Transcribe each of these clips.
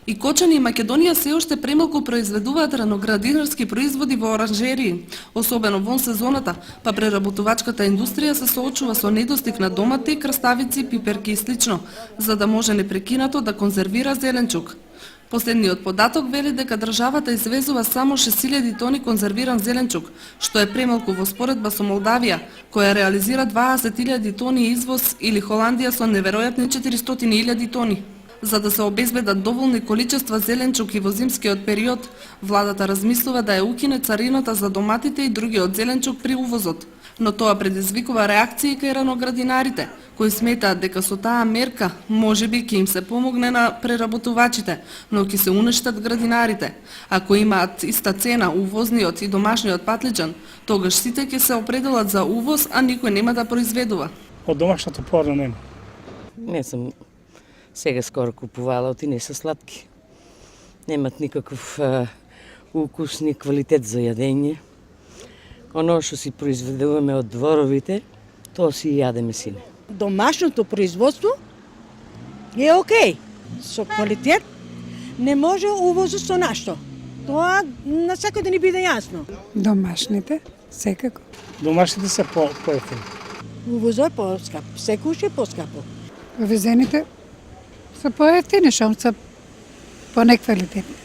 И Кочани и Македонија се уште премалку произведуваат раноградинарски производи во оранжерии, особено вон сезоната, па преработувачката индустрија се соочува со недостиг на домати, краставици, пиперки и слично, за да може непрекинато да конзервира зеленчук. Последниот податок вели дека државата извезува само 6000 тони конзервиран зеленчук, што е премалку во споредба со Молдавија, која реализира 20.000 тони извоз, или Холандија со неверојатни 400.000 тони. За да се обезбедат доволни количества зеленчук и во зимскиот период, владата размислува да ја укине царината за доматите и другиот зеленчук при увозот. Но тоа предизвикува реакции кај раноградинарите, кои сметаат дека со таа мерка можеби ќе им се помогне на преработувачите, но ќе се уништат градинарите. Ако имаат иста цена увозниот и домашниот патлиџан, тогаш сите ќе се определат за увоз, а никој нема да произведува. Од домашното порано нема. Не сум сега скоро купувала, оти не се сладки. Немат никаков укус, ни квалитет за јадење. Оно што си произведуваме од дворовите, тоа си јадеме сине. Домашното производство е окей, со квалитет, не може увозот со нашто. Тоа на секој да ни биде јасно. Домашните, секако. Домашните се поевтини. Увозот е поскап, секој е поскапо. Везените се поевтини, шо се понеквалитетни.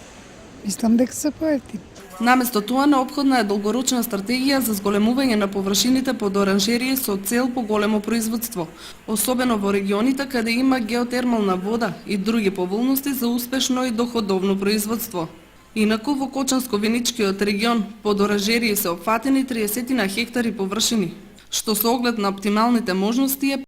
Мислам дека се поевтини. Наместо тоа, неопходна е долгорочна стратегија за зголемување на површините под оранжерии со цел поголемо производство, особено во регионите каде има геотермална вода и други поволности за успешно и доходовно производство. Инаку во Кочанско-Виничкиот регион под оранжерии се опфатени 30 на хектари површини, што со оглед на оптималните можности е